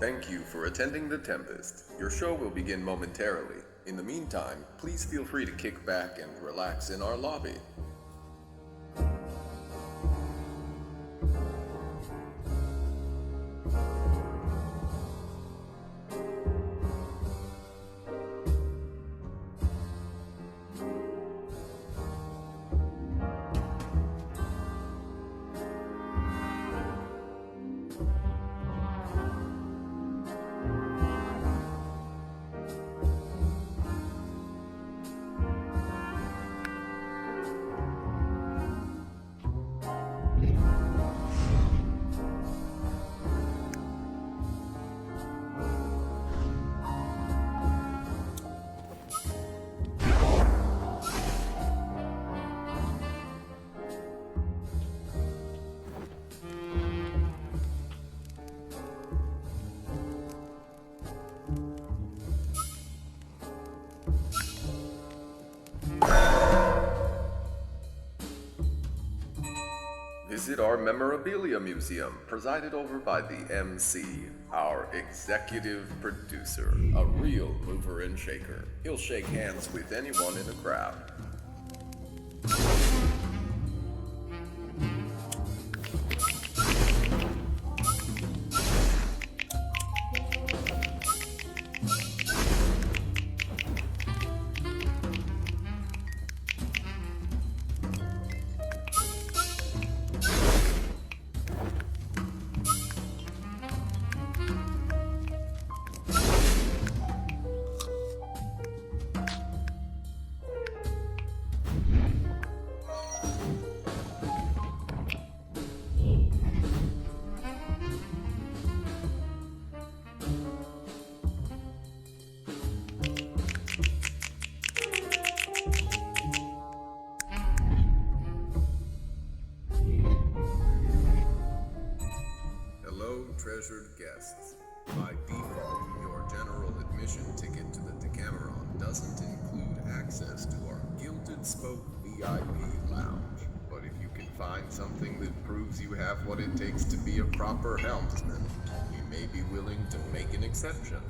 Thank you for attending the Tempest. Your show will begin momentarily. In the meantime, please feel free to kick back and relax in our lobby. Visit our memorabilia museum, presided over by the MC, our executive producer, a real mover and shaker. He'll shake hands with anyone in a crowd. Treasured guests. By default, your general admission ticket to the Decameron doesn't include access to our Gilded Spoke VIP lounge. But if you can find something that proves you have what it takes to be a proper helmsman, we may be willing to make an exception.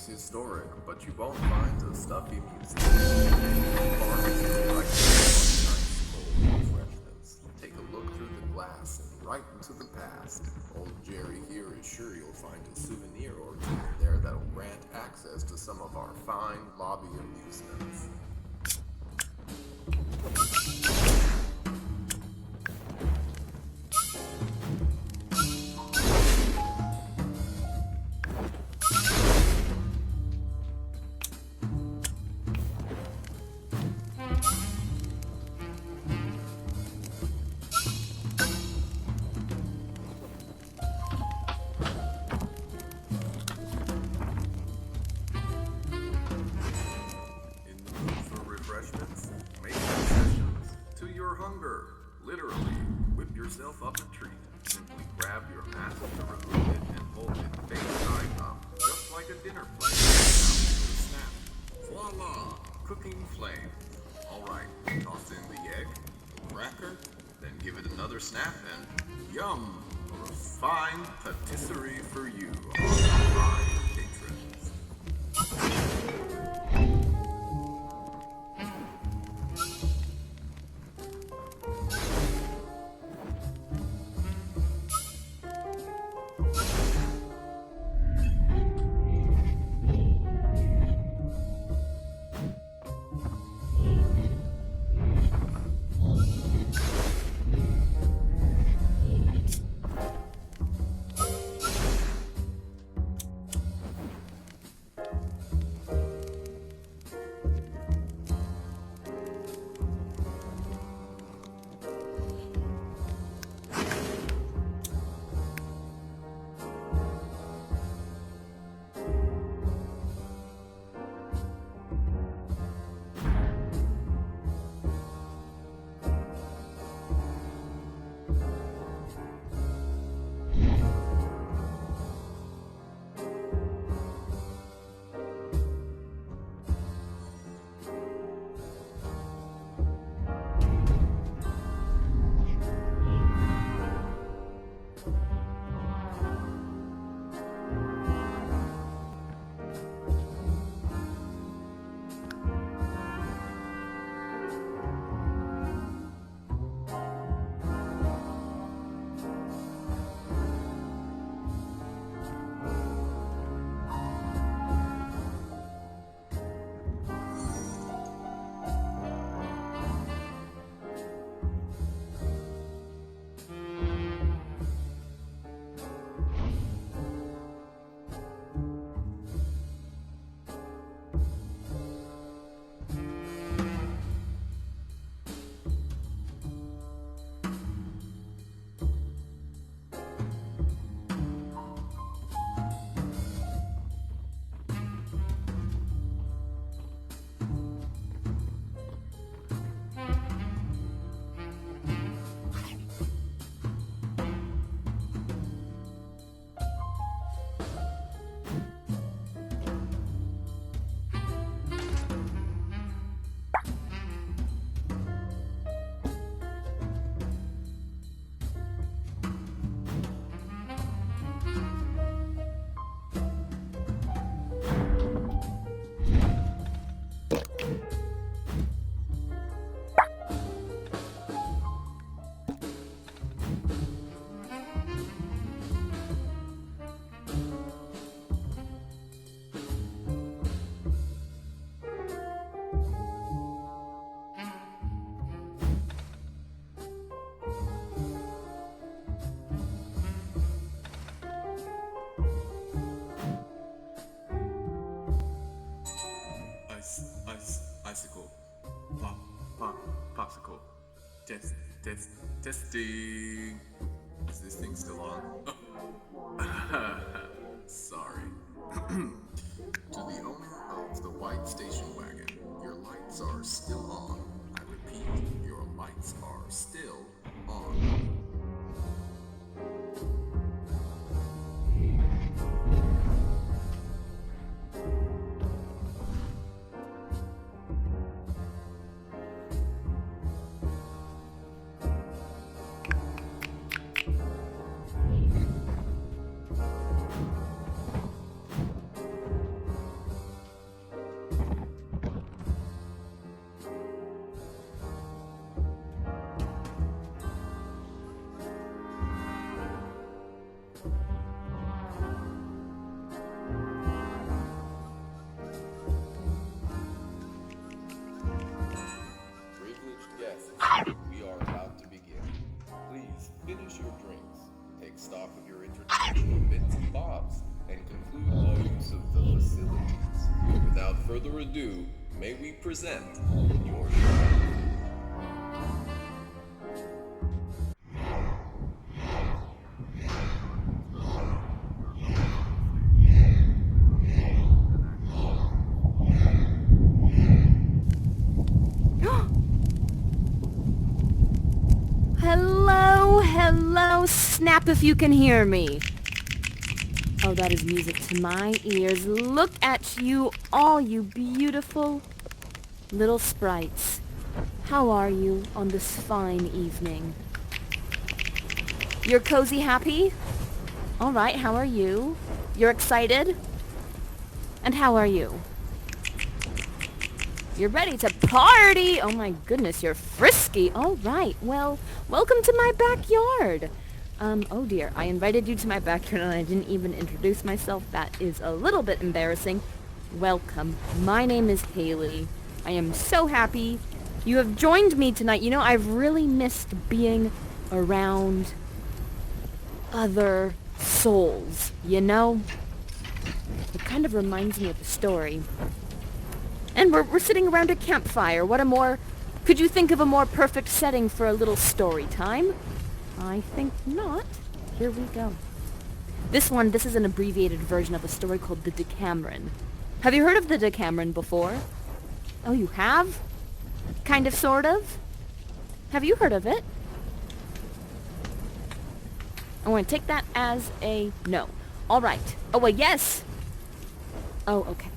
Historic, but you won't find a stuffy museum. Bars look like nice cold refreshments. Take a look through the glass and right into the past. Old Jerry here is sure you'll find a souvenir or two there that'll grant access to some of our fine lobby amusements. Literally, whip yourself up a treat. Simply grab your mask to remove it and hold it face side up, just like a dinner plate. Now, snap. Voila! Cooking flame. Alright, toss in the egg, the cracker, then give it another snap and yum! A fine patisserie for you, our fine patrons. Test, test, testing. Is this thing still on? Sorry. To the owner of the white station wagon, your lights are still on. I repeat, your lights are still on. We are about to begin. Please finish your drinks, take stock of your international bits and bobs, and conclude all use of the facilities. Without further ado, may we present your show. Hello, snap if you can hear me. Oh, that is music to my ears. Look at you, all you beautiful little sprites. How are you on this fine evening? You're cozy happy? All right, how are you? You're excited? And how are you? You're ready to party! Oh my goodness, you're frisky. All right, well, welcome to my backyard. Oh dear, I invited you to my backyard and I didn't even introduce myself. That is a little bit embarrassing. Welcome. My name is Haylee. I am so happy you have joined me tonight. You know, I've really missed being around other souls, you know? It kind of reminds me of a story. And we're sitting around a campfire. Could you think of a more perfect setting for a little story time? I think not. Here we go. This is an abbreviated version of a story called the Decameron. Have you heard of the Decameron before? Oh, you have? Kind of, sort of? Have you heard of it? I want to take that as a no. All right. Oh, a yes. Oh, okay.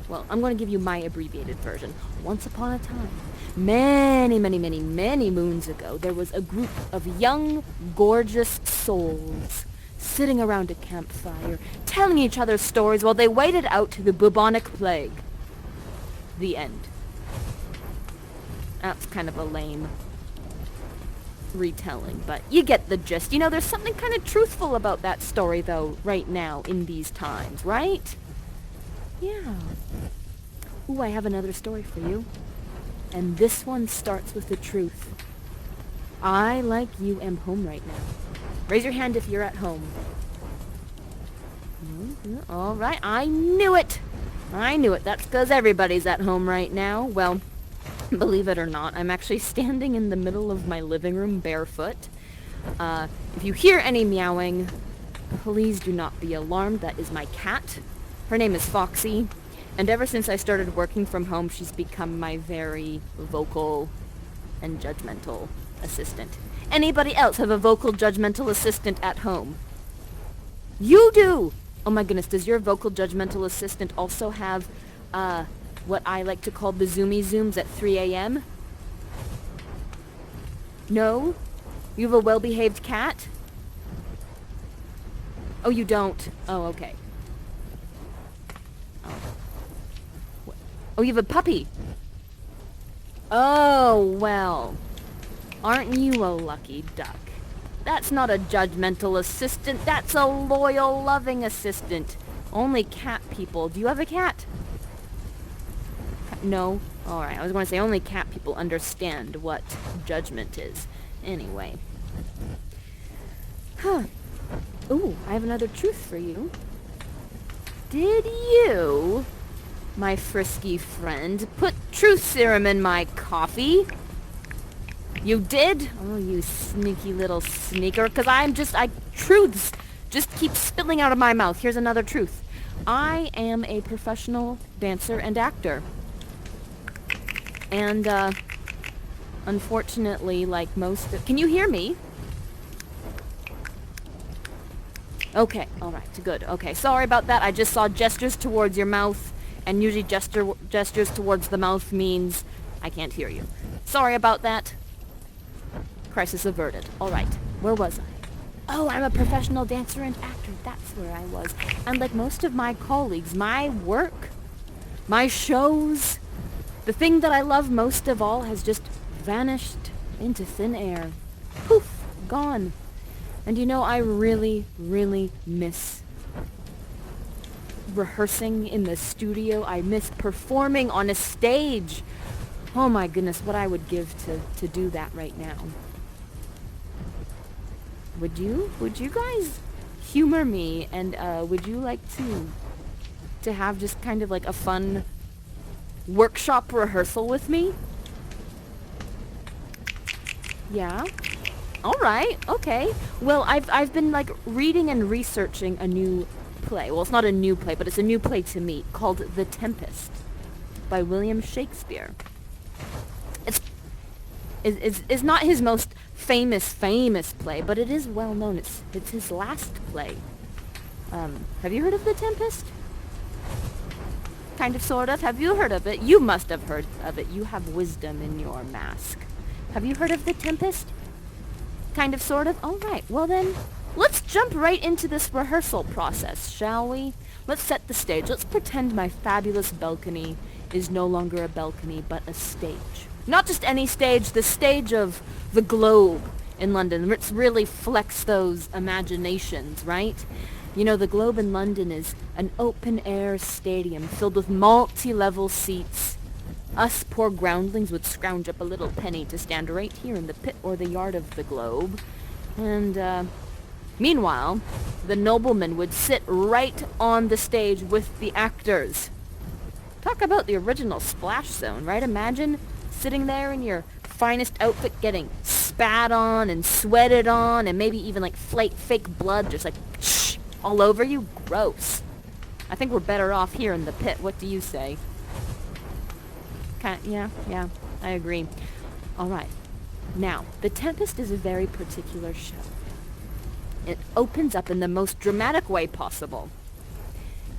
Well, I'm going to give you my abbreviated version. Once upon a time, many moons ago, there was a group of young, gorgeous souls sitting around a campfire, telling each other stories while they waited out the bubonic plague. The end. That's kind of a lame retelling, but you get the gist. You know, there's something kind of truthful about that story, though, right now, in these times, right? Yeah. Ooh, I have another story for you. And this one starts with the truth. I, like you, am home right now. Raise your hand if you're at home. All right, I knew it. That's because everybody's at home right now. Well, believe it or not, I'm actually standing in the middle of my living room barefoot. If you hear any meowing, please do not be alarmed. That is my cat. Her name is Foxy, and ever since I started working from home, she's become my very vocal and judgmental assistant. Anybody else have a vocal, judgmental assistant at home? You do! Oh my goodness, does your vocal, judgmental assistant also have, what I like to call the zoomy zooms at 3 a.m.? No? You have a well-behaved cat? Oh, you don't? Oh, okay. Oh, you have a puppy. Oh, well. Aren't you a lucky duck? That's not a judgmental assistant. That's a loyal, loving assistant. Only cat people. Do you have a cat? No? Alright, I was going to say only cat people understand what judgment is. Anyway. Huh. Ooh, I have another truth for you. Did you, my frisky friend, put truth serum in my coffee? You did? Oh, you sneaky little sneaker. Because truths just keep spilling out of my mouth. Here's another truth. I am a professional dancer and actor. And, unfortunately, like can you hear me? Okay, alright, good. Okay, sorry about that. I just saw gestures towards your mouth, and usually gestures towards the mouth means I can't hear you. Sorry about that. Crisis averted. Alright, where was I? Oh, I'm a professional dancer and actor. That's where I was. And like most of my colleagues, my work, my shows, the thing that I love most of all has just vanished into thin air. Poof, gone. And you know, I really, really miss rehearsing in the studio. I miss performing on a stage. Oh my goodness, what I would give to do that right now. Would you guys humor me, and would you like to have just kind of like a fun workshop rehearsal with me? Yeah? Alright, okay. Well, I've been like reading and researching a new play. Well, it's not a new play, but it's a new play to me, called The Tempest by William Shakespeare. It's not his most famous play, but it is well known. It's his last play. Have you heard of The Tempest? Kind of, sort of. Have you heard of it? You must have heard of it. You have wisdom in your mask. Have you heard of The Tempest? Kind of, sort of. All right. Well then, let's jump right into this rehearsal process, shall we? Let's set the stage. Let's pretend my fabulous balcony is no longer a balcony, but a stage. Not just any stage, the stage of the Globe in London. Let's really flex those imaginations, right? You know, the Globe in London is an open-air stadium filled with multi-level seats. Us poor groundlings would scrounge up a little penny to stand right here in the pit or the yard of the Globe. And, meanwhile, the noblemen would sit right on the stage with the actors. Talk about the original Splash Zone, right? Imagine sitting there in your finest outfit getting spat on and sweated on and maybe even like fake blood just like all over you. Gross. I think we're better off here in the pit. What do you say? Yeah, I agree. Alright. Now, The Tempest is a very particular show. It opens up in the most dramatic way possible.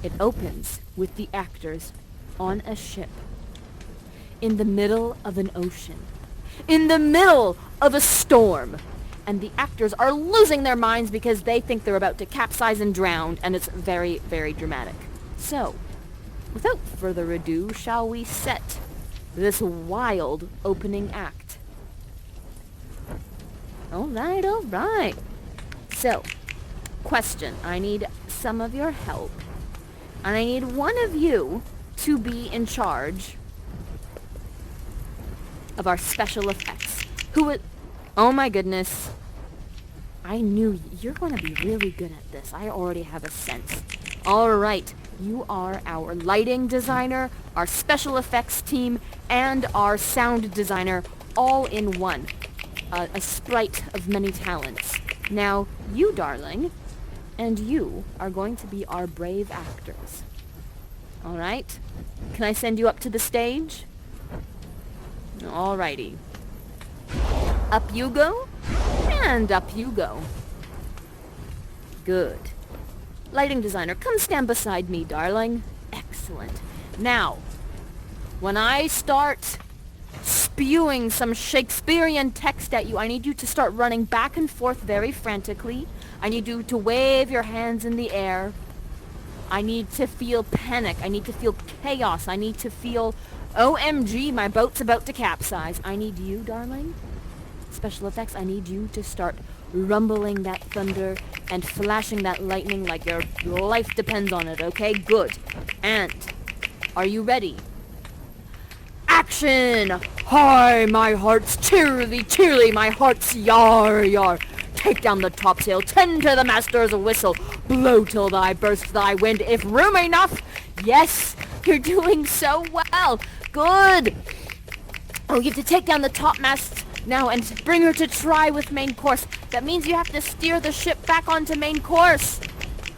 It opens with the actors on a ship in the middle of an ocean, in the middle of a storm, and the actors are losing their minds because they think they're about to capsize and drown, and it's very, very dramatic. So, without further ado, shall we set this wild opening act? Alright. So, question. I need some of your help, and I need one of you to be in charge of our special effects. Oh my goodness. I knew you're going to be really good at this. I already have a sense. Alright, you are our lighting designer, our special effects team, and our sound designer, all in one. A sprite of many talents. Now, you, darling, and you are going to be our brave actors. Alright? Can I send you up to the stage? Alrighty. Up you go, and up you go. Good. Lighting designer, come stand beside me, darling. Excellent. Now, when I start spewing some Shakespearean text at you, I need you to start running back and forth very frantically. I need you to wave your hands in the air. I need to feel panic. I need to feel chaos. I need to feel, OMG, my boat's about to capsize. I need you, darling. Special effects, I need you to start rumbling that thunder and flashing that lightning like your life depends on it, okay? Good. And, are you ready? Action! Hi, my hearts, cheerily, my hearts, yar. Take down the topsail, tend to the master's whistle, blow till thy burst thy wind, if room enough. Yes, you're doing so well. Good. Oh, you have to take down the topmast Now, and bring her to try with main course. That means you have to steer the ship back onto main course.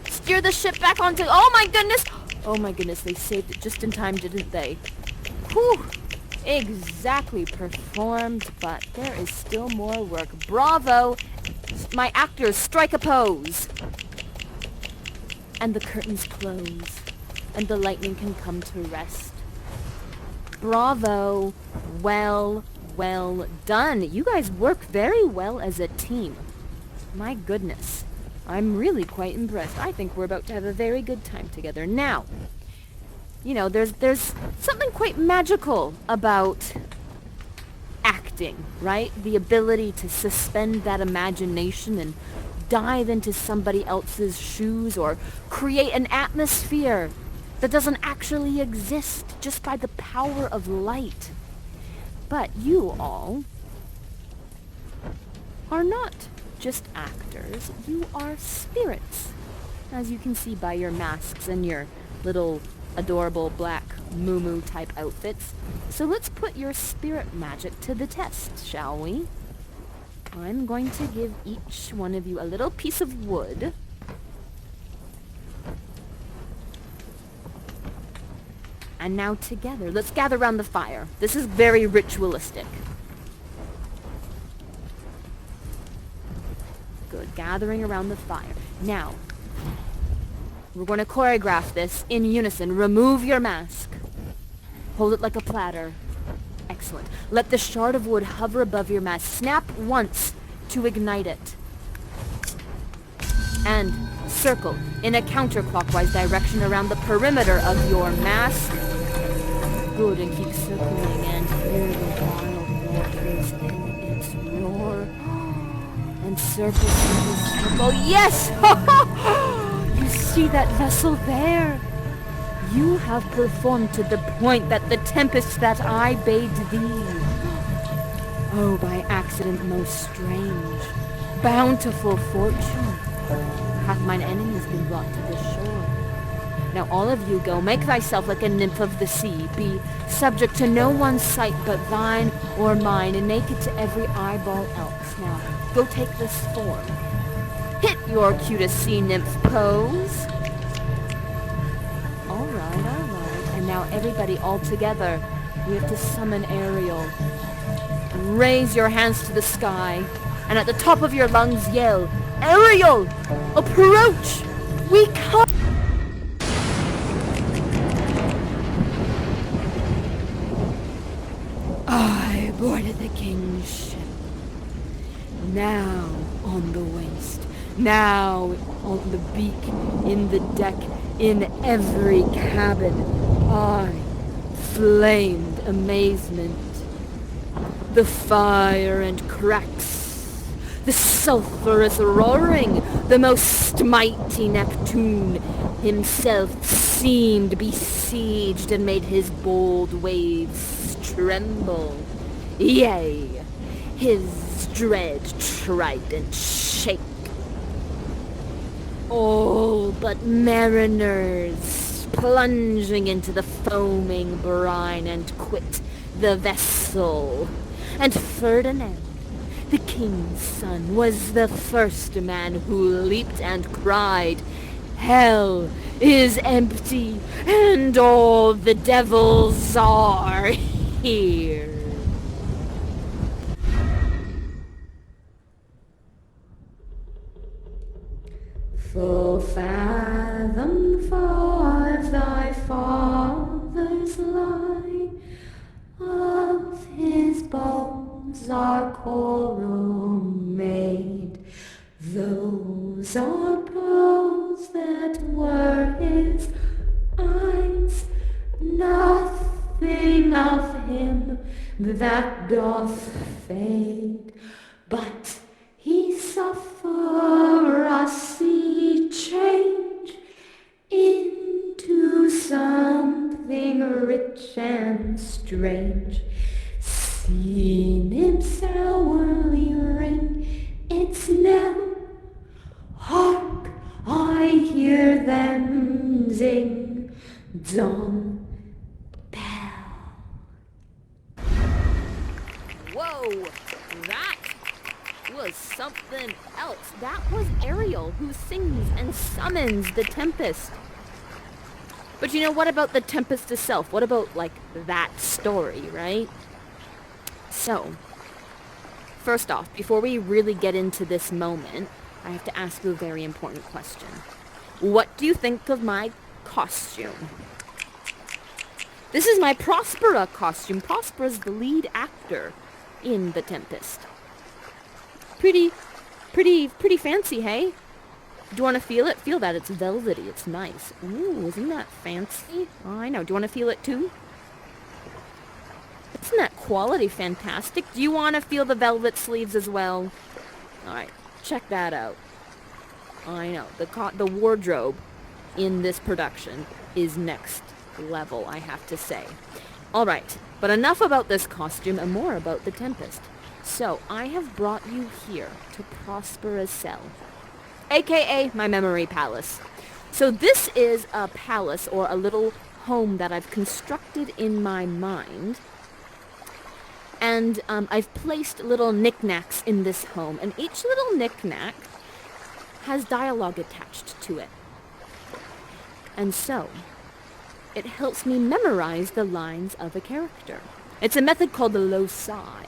Steer the ship back onto... Oh my goodness! Oh my goodness, they saved it just in time, didn't they? Whew! Exactly performed, but there is still more work. Bravo! My actors, strike a pose! And the curtains close, and the lightning can come to rest. Bravo! Well done. You guys work very well as a team. My goodness. I'm really quite impressed. I think we're about to have a very good time together. Now, you know, there's something quite magical about acting, right? The ability to suspend that imagination and dive into somebody else's shoes or create an atmosphere that doesn't actually exist just by the power of light. But you all are not just actors, you are spirits, as you can see by your masks and your little adorable black moo type outfits. So let's put your spirit magic to the test, shall we? I'm going to give each one of you a little piece of wood. And now together, let's gather around the fire. This is very ritualistic. Good, gathering around the fire. Now, we're going to choreograph this in unison. Remove your mask. Hold it like a platter. Excellent. Let the shard of wood hover above your mask. Snap once to ignite it. And circle in a counterclockwise direction around the perimeter of your mask. Good, and keep circling and hear the wild waters in its roar. And circle. Yes! You see that vessel there? You have performed to the point that the tempest that I bade thee. Oh, by accident most strange, bountiful fortune, hath mine enemies been brought to this shore. Now all of you go, make thyself like a nymph of the sea, be subject to no one's sight but thine or mine, and naked to every eyeball else. Now, go take this form. Hit your cutest sea nymph pose. Alright. And now everybody all together, we have to summon Ariel. And raise your hands to the sky, and at the top of your lungs yell, Ariel! Approach! We come! I boarded the king's ship. Now on the waist, now on the beak, in the deck, in every cabin, I flamed amazement. The fire and cracks, the sulphurous roaring, the most mighty Neptune himself seemed besieged and made his bold waves tremble. Yea, his dread trident shake. All but mariners plunging into the foaming brine and quit the vessel. And Ferdinand, the king's son, was the first man who leaped and cried, Hell is empty, and all the devils are here. Full fathom far thy fathers lie, of his bones are coral made. Those are pearls that were his eyes. Nothing of him that doth fade, but he suffer us see change into something rich and strange. Seen him sourly ring its knell. Hark, I hear them zing, dong, bell. Whoa! something else. That was Ariel, who sings and summons the Tempest. But you know, what about the Tempest itself? What about, like, that story, right? So, first off, before we really get into this moment, I have to ask you a very important question. What do you think of my costume? This is my Prospera costume. Prospera's the lead actor in The Tempest. Pretty fancy, hey? Do you want to feel it? Feel that. It's velvety. It's nice. Ooh, isn't that fancy? Oh, I know. Do you want to feel it too? Isn't that quality fantastic? Do you want to feel the velvet sleeves as well? Alright, check that out. I know. The wardrobe in this production is next level, I have to say. Alright, but enough about this costume and more about the Tempest. So, I have brought you here to Prospera's cell, aka my memory palace. So this is a palace, or a little home that I've constructed in my mind. And I've placed little knickknacks in this home, and each little knickknack has dialogue attached to it. And so, it helps me memorize the lines of a character. It's a method called the loci,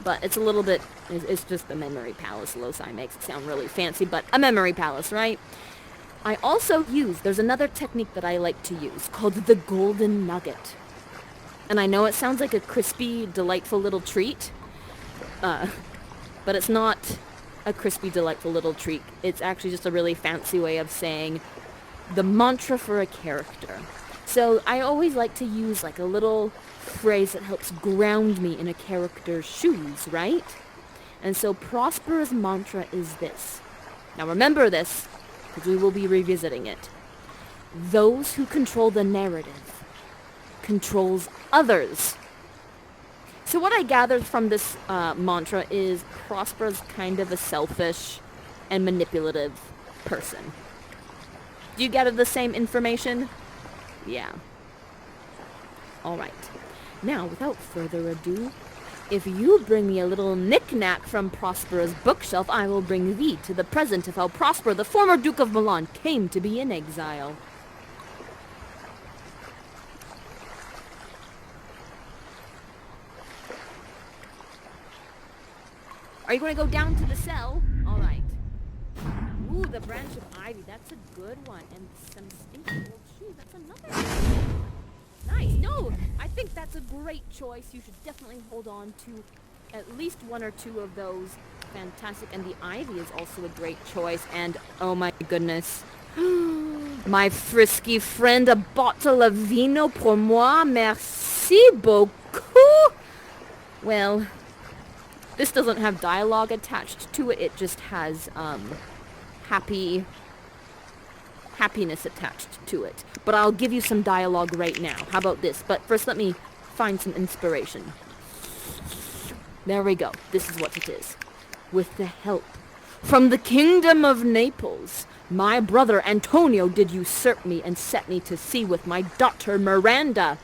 but it's a little bit, it's just the memory palace. Loci makes it sound really fancy, but a memory palace, right? I also use, there's another technique that I like to use called the golden nugget. And I know it sounds like a crispy, delightful little treat, but it's not a crispy, delightful little treat. It's actually just a really fancy way of saying the mantra for a character. So I always like to use like a little phrase that helps ground me in a character's shoes, right? And so Prospera's mantra is this. Now remember this, because we will be revisiting it. Those who control the narrative controls others. So what I gathered from this mantra is Prospera's kind of a selfish and manipulative person. Do you gather the same information? Yeah. Alright. Now, without further ado, if you bring me a little knick-knack from Prospera's bookshelf, I will bring thee to the present of how Prospera, the former Duke of Milan, came to be in exile. Are you going to go down to the cell? Alright. Ooh, the branch of ivy. That's a good one. And some stinky old shoes. That's another one. Nice. No, I think that's a great choice. You should definitely hold on to at least one or two of those. Fantastic. And the ivy is also a great choice. And, oh my goodness. My frisky friend, a bottle of vino pour moi. Merci beaucoup. Well, this doesn't have dialogue attached to it. It just has, happiness attached to it. But I'll give you some dialogue right now. How about this? But first let me find some inspiration. There we go. This is what it is. With the help from the kingdom of Naples, my brother Antonio did usurp me and set me to sea with my daughter Miranda.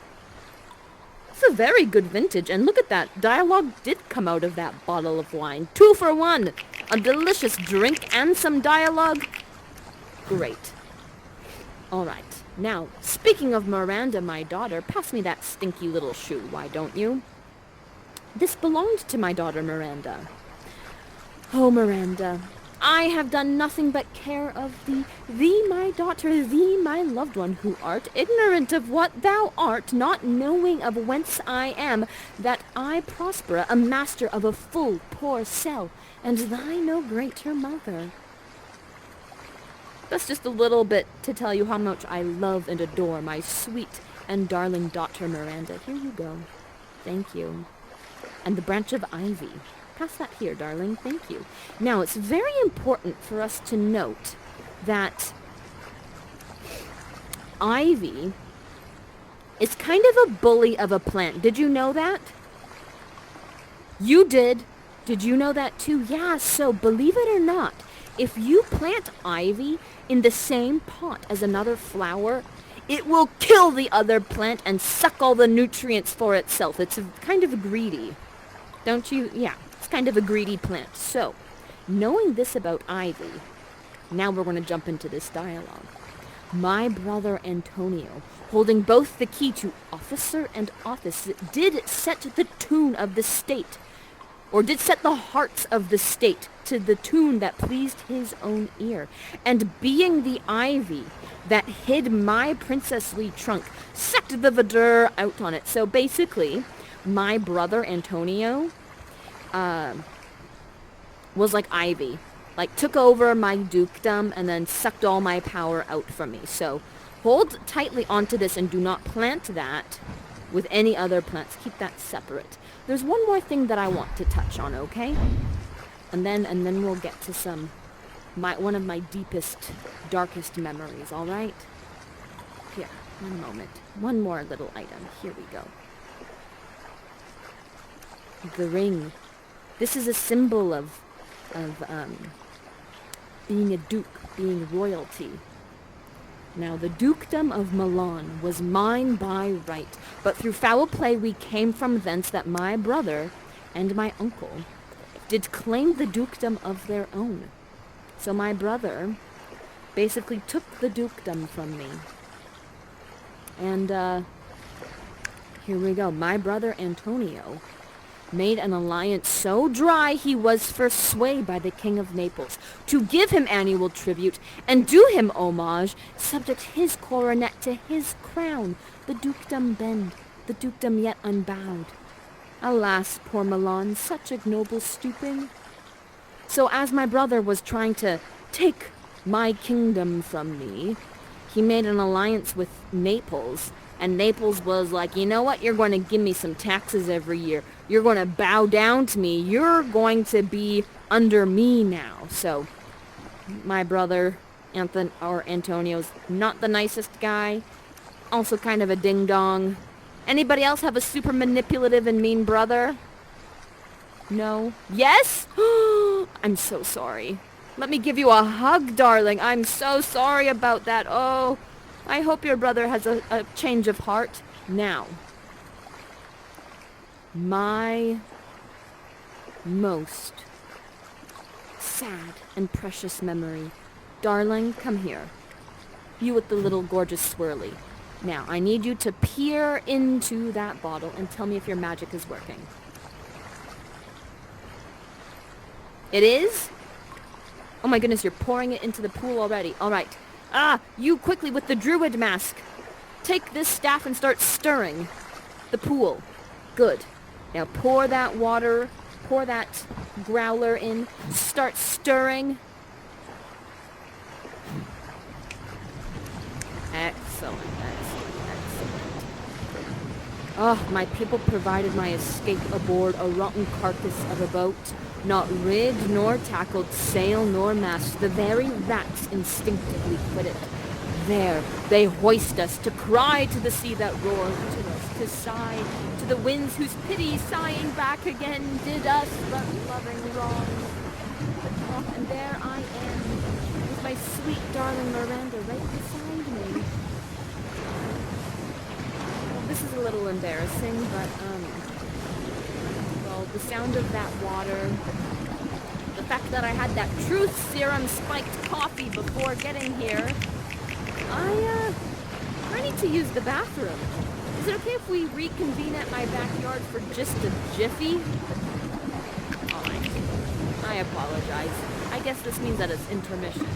It's a very good vintage, and look at that. Dialogue did come out of that bottle of wine. 2 for 1. A delicious drink and some dialogue. Great. Alright. Now, speaking of Miranda, my daughter, pass me that stinky little shoe, why don't you? This belonged to my daughter Miranda. Oh, Miranda, I have done nothing but care of thee, my daughter, thee, my loved one, who art ignorant of what thou art, not knowing of whence I am, that I Prospera, a master of a full poor cell, and thy no greater mother. That's just a little bit to tell you how much I love and adore my sweet and darling daughter Miranda. Here you go. Thank you. And the branch of ivy. Pass that here, darling. Thank you. Now, it's very important for us to note that ivy is kind of a bully of a plant. Did you know that? You did. Did you know that too? Yeah, so believe it or not, if you plant ivy in the same pot as another flower, it will kill the other plant and suck all the nutrients for itself. It's kind of greedy. Don't you? Yeah. It's kind of a greedy plant. So, knowing this about Ivy, now we're going to jump into this dialogue. My brother Antonio, holding both the key to officer and office, did set the tune of the state, or did set the hearts of the state to the tune that pleased his own ear. And being the ivy that hid my princessly trunk, sucked the verdure out on it. So basically, my brother Antonio was like Ivy. Like, took over my dukedom and then sucked all my power out from me. So hold tightly onto this and do not plant that with any other plants. Keep that separate. There's one more thing that I want to touch on, okay? And then we'll get to one of my deepest, darkest memories, all right? Here, one moment. One more little item. Here we go. The ring. This is a symbol of being a duke, being royalty. Now, the dukedom of Milan was mine by right, but through foul play we came from thence that my brother and my uncle did claim the dukedom of their own. So my brother basically took the dukedom from me. And, here we go. My brother Antonio made an alliance so dry he was first swayed by the King of Naples to give him annual tribute and do him homage, subject his coronet to his crown, the dukedom bend, the dukedom yet unbowed. Alas, poor Milan, such ignoble stooping. So as my brother was trying to take my kingdom from me, he made an alliance with Naples. And Naples was like, you know what? You're going to give me some taxes every year. You're going to bow down to me. You're going to be under me now. So, my brother, Antonio's not the nicest guy. Also kind of a ding-dong. Anybody else have a super manipulative and mean brother? No? Yes? I'm so sorry. Let me give you a hug, darling. I'm so sorry about that. Oh, I hope your brother has a change of heart. Now, my most sad and precious memory. Darling, come here. You with the little gorgeous swirly. Now, I need you to peer into that bottle and tell me if your magic is working. It is? Oh my goodness, you're pouring it into the pool already. All right. You quickly with the druid mask. Take this staff and start stirring the pool. Good. Now pour that water, pour that growler in, start stirring. Excellent, excellent, excellent. Oh, my people provided my escape aboard a rotten carcass of a boat, not rigged nor tackled, sail nor mast. The very rats instinctively quit it. There they hoist us, to cry to the sea that roared to us, to sigh to the winds whose pity sighing back again did us but loving wrong. Oh, and there I am, with my sweet darling Miranda right beside me. Well, this is a little embarrassing, but, well, the sound of that water, the fact that I had that truth serum spiked coffee before getting here, I need to use the bathroom. Is it okay if we reconvene at my backyard for just a jiffy? Alright. I apologize. I guess this means that it's intermission.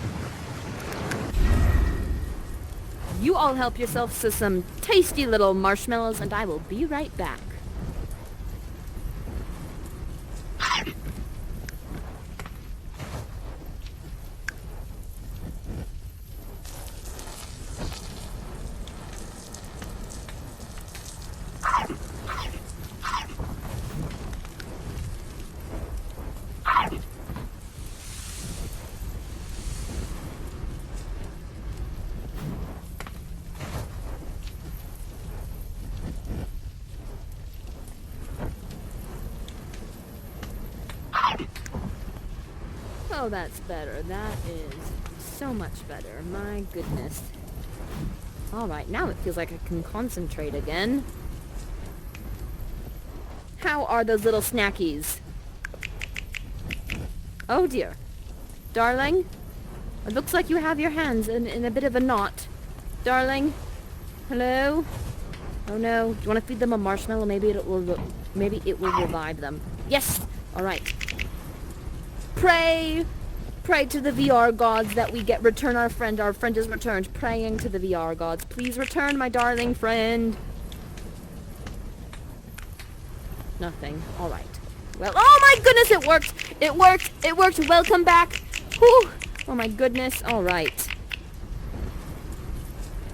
You all help yourselves to some tasty little marshmallows, and I will be right back. Oh, that's better. That is so much better. My goodness. Alright, now it feels like I can concentrate again. How are those little snackies? Oh dear. Darling? It looks like you have your hands in a bit of a knot. Darling? Hello? Oh no. Do you want to feed them a marshmallow? Maybe it will revive them. Yes! Alright. Pray! Pray to the VR gods that we return our friend. Our friend is returned. Praying to the VR gods. Please return my darling friend. Nothing. Alright. Well, oh my goodness, it worked! It worked! It worked! Welcome back! Whew! Oh my goodness. Alright.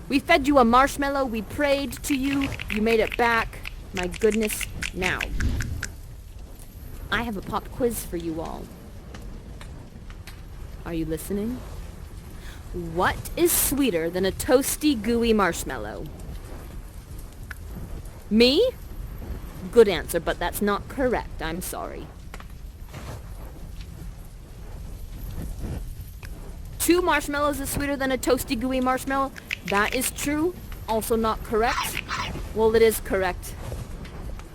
We fed you a marshmallow. We prayed to you. You made it back. My goodness. Now, I have a pop quiz for you all. Are you listening? What is sweeter than a toasty, gooey marshmallow? Me? Good answer, but that's not correct. I'm sorry. 2 marshmallows is sweeter than a toasty, gooey marshmallow? That is true. Also not correct. Well, it is correct.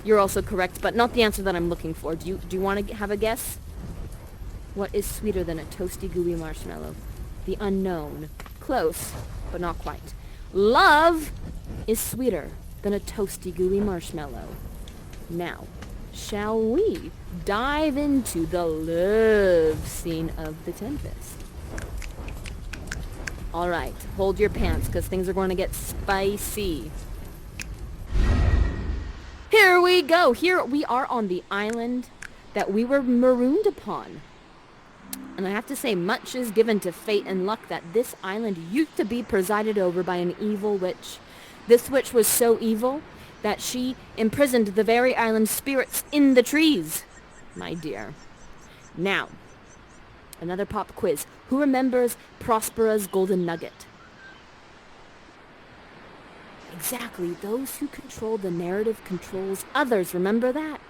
You're also correct, but not the answer that I'm looking for. Do you want to have a guess? What is sweeter than a toasty, gooey marshmallow? The unknown. Close, but not quite. Love is sweeter than a toasty, gooey marshmallow. Now, shall we dive into the love scene of the Tempest? Alright, hold your pants, because things are going to get spicy. Here we go! Here we are on the island that we were marooned upon. And I have to say, much is given to fate and luck that this island used to be presided over by an evil witch. This witch was so evil that she imprisoned the very island's spirits in the trees, my dear. Now, another pop quiz. Who remembers Prospera's golden nugget? Exactly, those who control the narrative controls others. Remember that?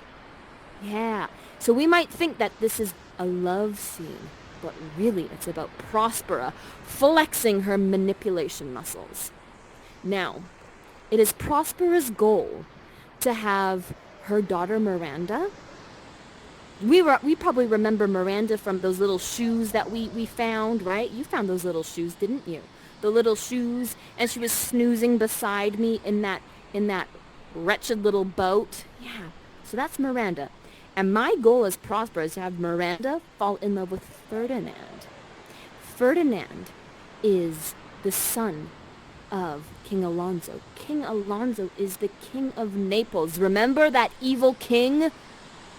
Yeah. So we might think that this is a love scene, but really it's about Prospera flexing her manipulation muscles. Now, it is Prospera's goal to have her daughter Miranda. We probably remember Miranda from those little shoes that we found, right? You found those little shoes, didn't you? The little shoes, and she was snoozing beside me in that wretched little boat. Yeah, so that's Miranda. And my goal as Prospera is to have Miranda fall in love with Ferdinand. Ferdinand is the son of King Alonso. King Alonso is the king of Naples. Remember that evil king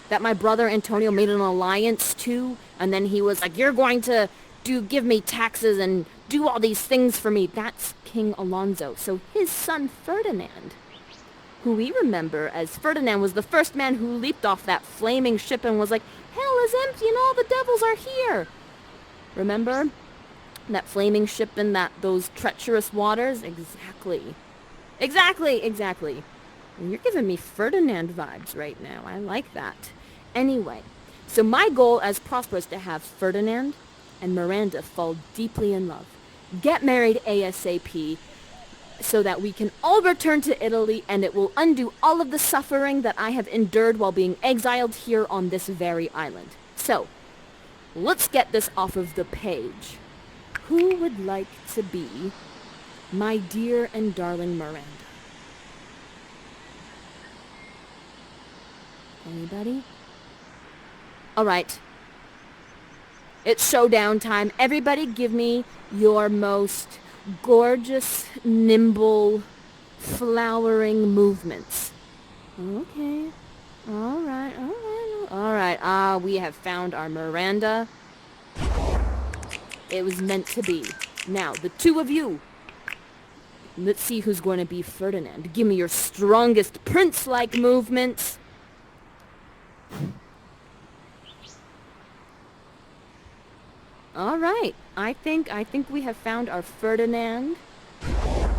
that my brother Antonio made an alliance to? And then he was like, you're going to give me taxes and do all these things for me. That's King Alonso. So his son Ferdinand, who we remember as Ferdinand was the first man who leaped off that flaming ship and was like, hell is empty and all the devils are here. Remember? That flaming ship in those treacherous waters? Exactly. Exactly. And you're giving me Ferdinand vibes right now. I like that. Anyway, so my goal as Prospera is to have Ferdinand and Miranda fall deeply in love. Get married ASAP so that we can all return to Italy and it will undo all of the suffering that I have endured while being exiled here on this very island. So, let's get this off of the page. Who would like to be my dear and darling Miranda? Anybody? Alright. It's showdown time. Everybody give me your most gorgeous, nimble, flowering movements. Okay. Alright. We have found our Miranda. It was meant to be. Now, the two of you. Let's see who's going to be Ferdinand. Give me your strongest prince-like movements. Alright. I think we have found our Ferdinand.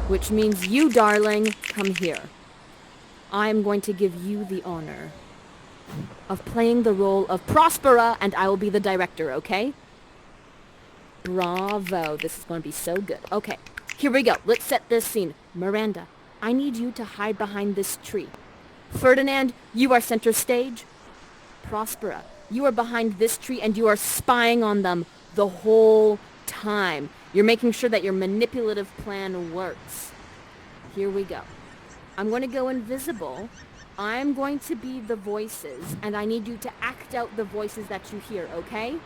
Which means you, darling, come here. I'm going to give you the honor of playing the role of Prospera, and I will be the director, okay? Bravo. This is going to be so good. Okay, here we go. Let's set this scene. Miranda, I need you to hide behind this tree. Ferdinand, you are center stage. Prospera, You are behind this tree and you are spying on them the whole time. You're making sure that your manipulative plan works. Here we go. I'm going to go invisible. I'm going to be the voices, and I need you to act out the voices that you hear, okay?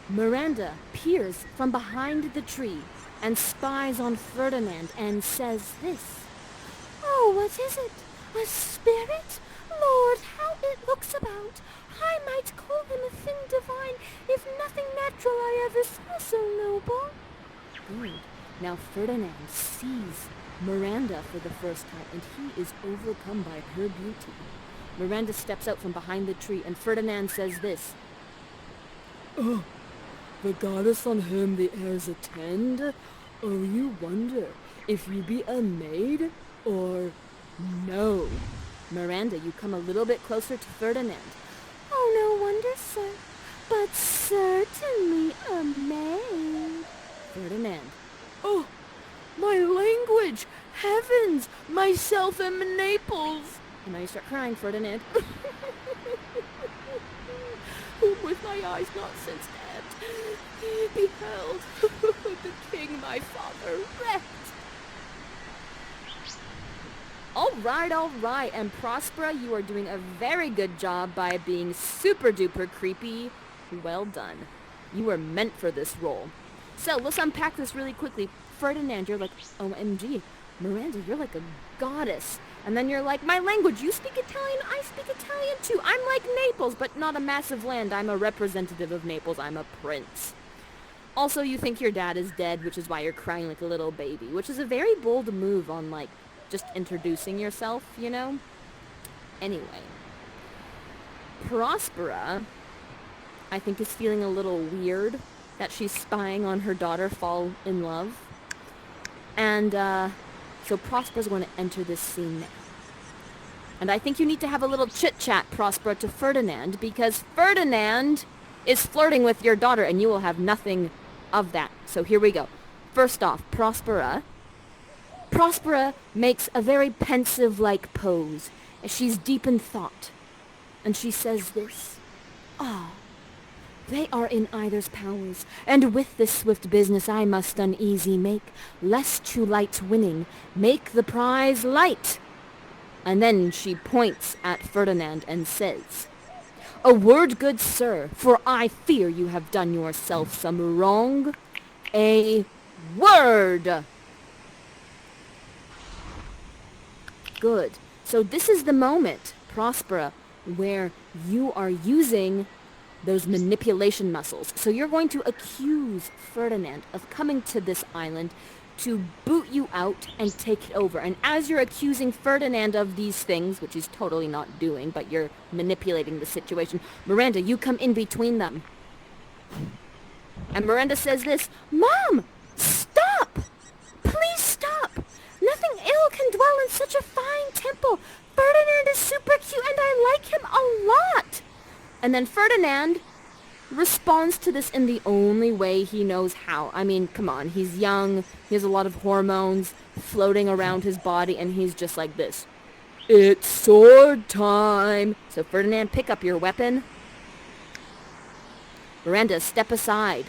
Miranda peers from behind the tree and spies on Ferdinand and says this. Oh, what is it? A spirit? Lord, how it looks about. I might call him a thing divine, if nothing natural I ever saw so noble. Good. Now Ferdinand sees Miranda for the first time, and he is overcome by her beauty. Miranda steps out from behind the tree, and Ferdinand says this. Oh, the goddess on whom the heirs attend? Oh, you wonder if you be a maid or no? Miranda, you come a little bit closer to Ferdinand. Oh, no wonder, sir, but certainly a maid. Ferdinand. Oh, my language! Heavens! Myself am Naples! And now you start crying, Ferdinand. Whom with my eyes not since dead beheld the king my father wrecked. All right. And Prospera, you are doing a very good job by being super duper creepy. Well done. You were meant for this role. So let's unpack this really quickly. Ferdinand, you're like, OMG. Miranda, you're like a goddess. And then you're like, my language, you speak Italian, I speak Italian too. I'm like Naples, but not a massive land. I'm a representative of Naples. I'm a prince. Also, you think your dad is dead, which is why you're crying like a little baby, which is a very bold move on, like, just introducing yourself, you know? Anyway. Prospera, I think, is feeling a little weird that she's spying on her daughter fall in love. And, so Prospera's going to enter this scene now. And I think you need to have a little chit-chat, Prospera, to Ferdinand, because Ferdinand is flirting with your daughter, and you will have nothing of that. So here we go. First off, Prospera makes a very pensive-like pose, as she's deep in thought. And she says this. Ah, they are in either's powers, and with this swift business I must uneasy make, lest to light's winning make the prize light. And then she points at Ferdinand and says, a word, good sir, for I fear you have done yourself some wrong. A word! Good. So this is the moment, Prospera, where you are using those manipulation muscles. So you're going to accuse Ferdinand of coming to this island to boot you out and take it over. And as you're accusing Ferdinand of these things, which he's totally not doing, but you're manipulating the situation, Miranda, you come in between them. And Miranda says this, Mom! Stop! Please stop! Nothing ill can dwell in such a fine temple. Ferdinand is super cute and I like him a lot. And then Ferdinand responds to this in the only way he knows how. I mean, come on, he's young, he has a lot of hormones floating around his body, and he's just like this. It's sword time. So Ferdinand, pick up your weapon. Miranda, step aside.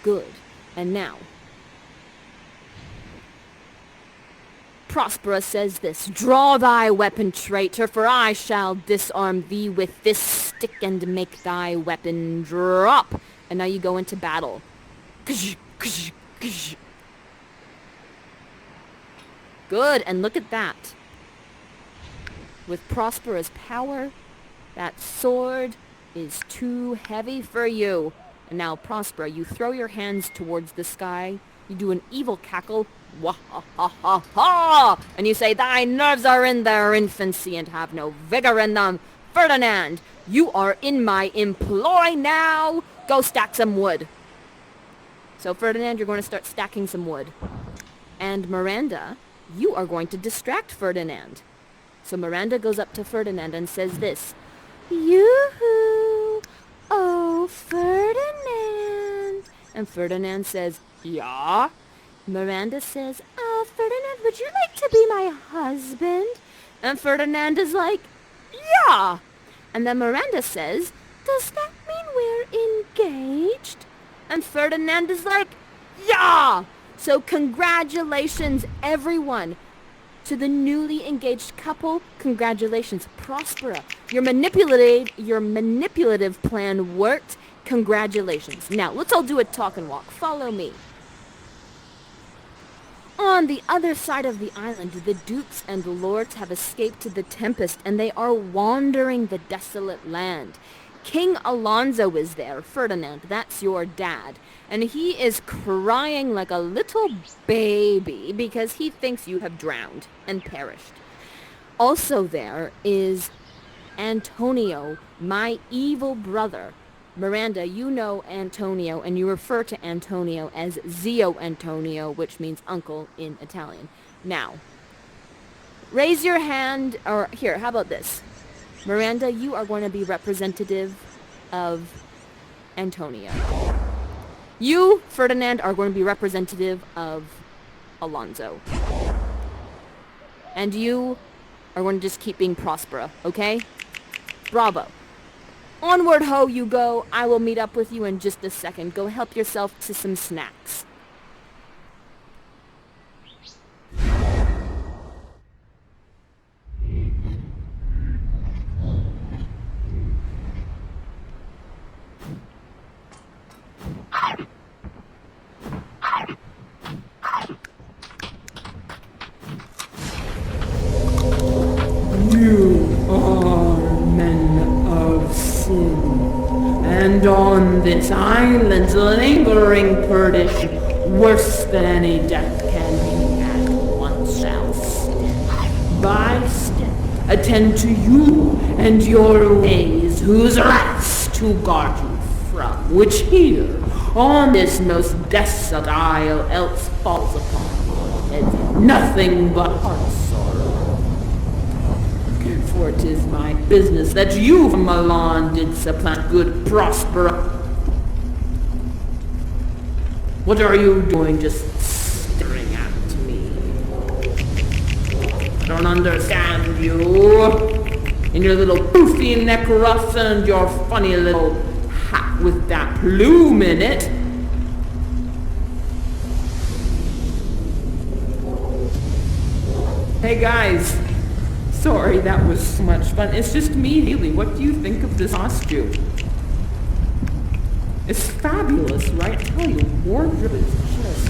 Good. And now, Prospera says this, draw thy weapon, traitor, for I shall disarm thee with this stick and make thy weapon drop. And now you go into battle. Good, and look at that. With Prospera's power, that sword is too heavy for you. And now, Prospera, you throw your hands towards the sky, you do an evil cackle, wah ha ha ha ha, and you say, thy nerves are in their infancy and have no vigor in them. Ferdinand, you are in my employ now. Go stack some wood. So Ferdinand, you're going to start stacking some wood. And Miranda, you are going to distract Ferdinand. So Miranda goes up to Ferdinand and says this, Yoo-hoo, oh Ferdinand. And Ferdinand says, yeah. Miranda says, Ferdinand would you like to be my husband? And Ferdinand is like, yeah. And then Miranda says, does that mean we're engaged? And Ferdinand is like, yeah. So congratulations, everyone. To the newly engaged couple, congratulations, Prospera. Your manipulative plan worked. Congratulations. Now, let's all do a talk and walk. Follow me. On the other side of the island, the dukes and lords have escaped to the Tempest, and they are wandering the desolate land. King Alonso is there, Ferdinand, that's your dad, and he is crying like a little baby because he thinks you have drowned and perished. Also there is Antonio, my evil brother. Miranda, you know Antonio, and you refer to Antonio as Zio Antonio, which means uncle in Italian. Now, raise your hand, or here, how about this? Miranda, you are going to be representative of Antonio. You, Ferdinand, are going to be representative of Alonso. And you are going to just keep being Prospera, okay? Bravo. Onward ho you go. I will meet up with you in just a second. Go help yourself to some snacks. You are men of sin, and on this island lingering perdition, worse than any death can be at oneself. By step, attend to you and your ways, whose wraths to guard you from, which here, on this most desolate isle, else falls upon your heads, nothing but heart sorrow. For it is my business that you from Milan did supplant good Prospera. What are you doing just staring at me? I don't understand you. And your little poofy neck ruff and your funny little hat with that plume in it. Hey guys. Sorry, that was so much fun. It's just me, Haylee. What do you think of this costume? It's fabulous, right? I tell you, wardrobe is just...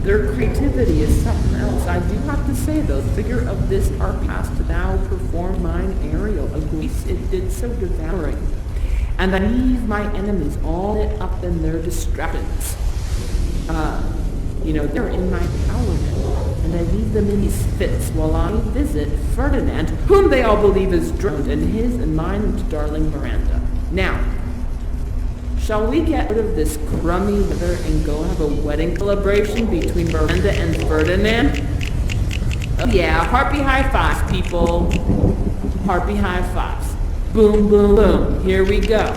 Their creativity is something else. I do have to say, though, figure of this harp hast thou performed mine aerial. A grace it did so devouring. And I leave my enemies all lit up in their distractions. They're in my power now. And I leave them in these fits while I visit Ferdinand, whom they all believe is drowned, and his and mine darling Miranda. Now, shall we get rid of this crummy weather and go have a wedding celebration between Miranda and Ferdinand? Oh yeah, harpy high fives, people. Harpy high fives. Boom, boom, boom. Here we go.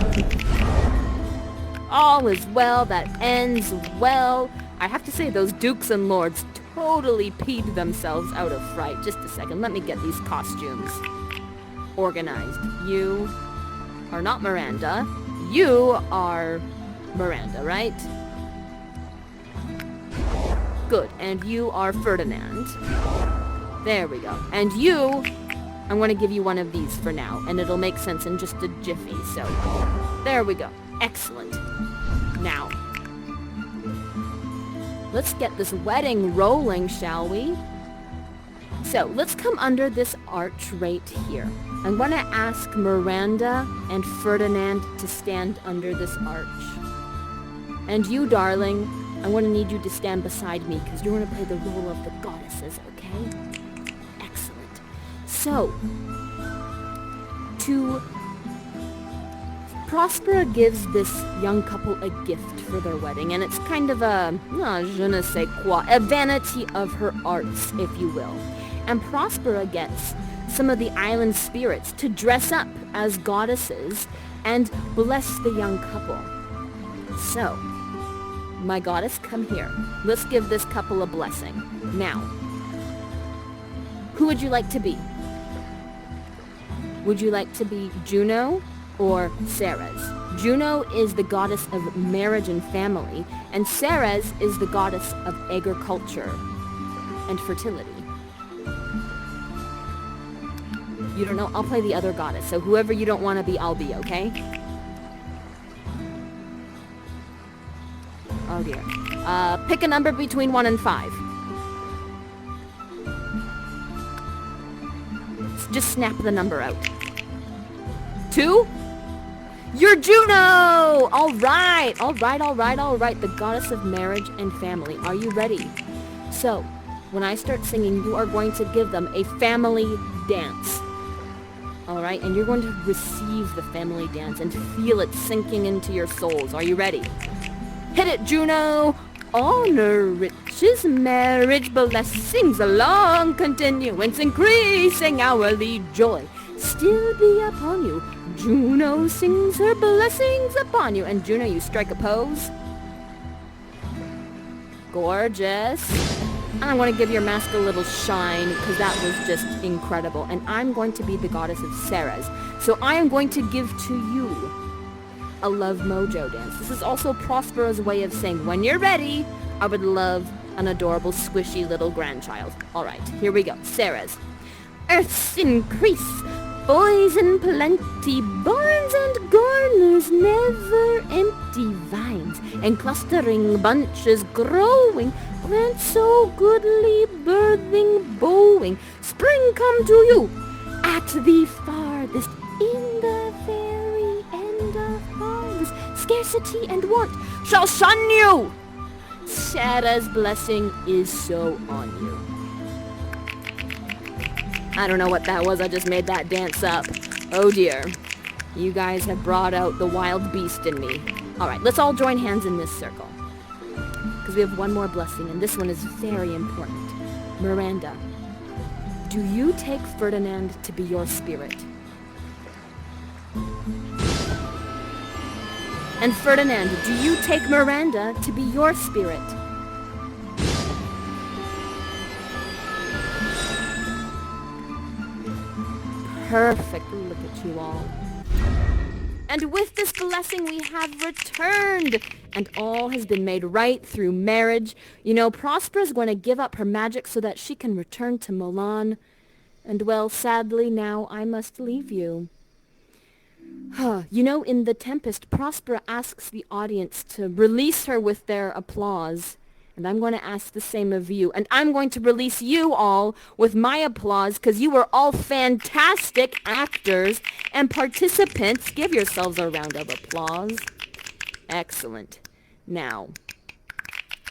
All is well that ends well. I have to say, those dukes and lords totally peed themselves out of fright. Just a second, let me get these costumes organized. You are not Miranda. You are Miranda, right? Good, and you are Ferdinand. There we go. And you, I'm going to give you one of these for now, and it'll make sense in just a jiffy, so there we go. Excellent. Now, let's get this wedding rolling, shall we? So, let's come under this arch right here. I'm going to ask Miranda and Ferdinand to stand under this arch. And you, darling, I'm going to need you to stand beside me because you're going to play the role of the goddesses, okay? Excellent. So, Prospera gives this young couple a gift for their wedding, and it's kind of a, je ne sais quoi, a vanity of her arts, if you will. And Prospera gets some of the island spirits to dress up as goddesses and bless the young couple. So, my goddess, come here. Let's give this couple a blessing. Now, who would you like to be? Would you like to be Juno or Ceres? Juno is the goddess of marriage and family, and Ceres is the goddess of agriculture and fertility. You don't know? I'll play the other goddess, so whoever you don't want to be, I'll be, okay? Oh dear. Pick a number between 1 and 5. Just snap the number out. 2? You're Juno! Alright, alright. The goddess of marriage and family. Are you ready? So, when I start singing, you are going to give them a family dance. Alright, and you're going to receive the family dance and feel it sinking into your souls. Are you ready? Hit it, Juno! Honor, riches, marriage, blessings, a long continuance, increasing hourly joy still be upon you. Juno sings her blessings upon you. And Juno, you strike a pose. Gorgeous. And I'm going to give your mask a little shine because that was just incredible. And I'm going to be the goddess of Ceres. So I am going to give to you a love mojo dance. This is also Prospera's way of saying, when you're ready, I would love an adorable, squishy little grandchild. All right, here we go. Ceres. Earth's increase, boys in plenty, barns and garners, never empty vines, and clustering bunches growing, plants so goodly, birthing, bowing. Spring come to you at the farthest, in the very end of harvest. Scarcity and want shall shun you. Ceres' blessing is so on you. I don't know what that was. I just made that dance up. Oh dear. You guys have brought out the wild beast in me. Alright, let's all join hands in this circle. Because we have one more blessing, and this one is very important. Miranda, do you take Ferdinand to be your spirit? And Ferdinand, do you take Miranda to be your spirit? Perfect. Look at you all. And with this blessing we have returned, and all has been made right through marriage. You know, Prospera's going to give up her magic so that she can return to Milan. And well, sadly, now I must leave you. You know, in the Tempest, Prospera asks the audience to release her with their applause. And I'm going to ask the same of you. And I'm going to release you all with my applause because you were all fantastic actors and participants. Give yourselves a round of applause. Excellent. Now,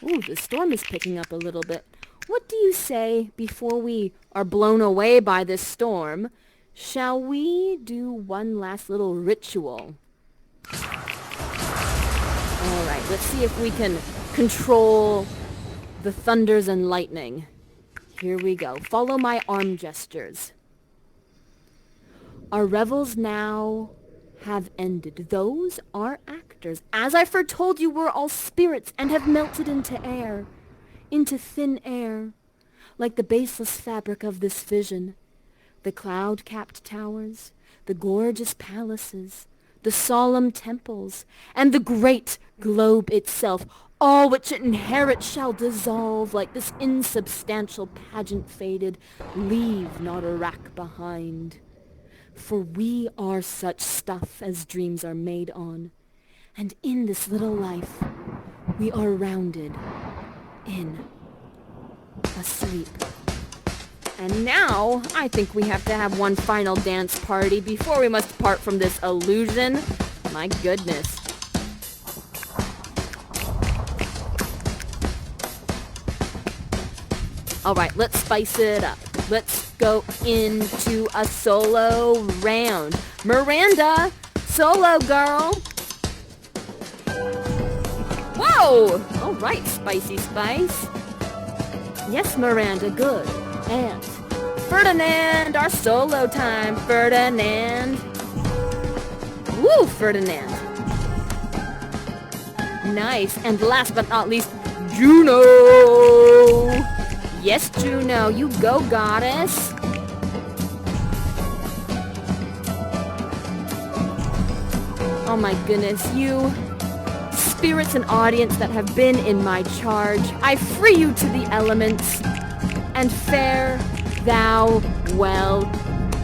ooh, the storm is picking up a little bit. What do you say before we are blown away by this storm? Shall we do one last little ritual? All right, let's see if we can control the thunders and lightning. Here we go. Follow my arm gestures. Our revels now have ended. Those are actors. As I foretold you, we're all spirits and have melted into air, into thin air, like the baseless fabric of this vision. The cloud-capped towers, the gorgeous palaces, the solemn temples, and the great globe itself, all which it inherits shall dissolve like this insubstantial pageant faded. Leave not a rack behind. For we are such stuff as dreams are made on, and in this little life we are rounded in asleep. And now, I think we have to have one final dance party before we must part from this illusion. My goodness. Alright, let's spice it up. Let's go into a solo round. Miranda, solo girl. Whoa! Alright, Spicy Spice. Yes, Miranda, good. And Ferdinand, our solo time, Ferdinand. Woo, Ferdinand. Nice. And last but not least, Juno! Yes, Juno, you go, goddess. Oh my goodness, you spirits and audience that have been in my charge, I free you to the elements, and fare thou well.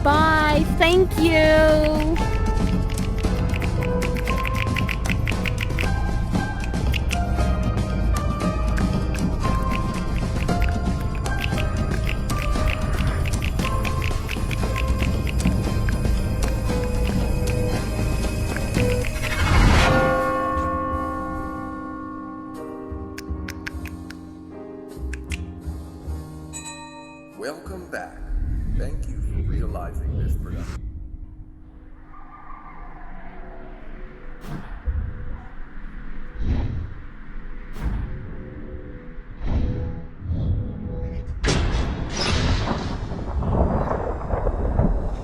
Bye. Thank you.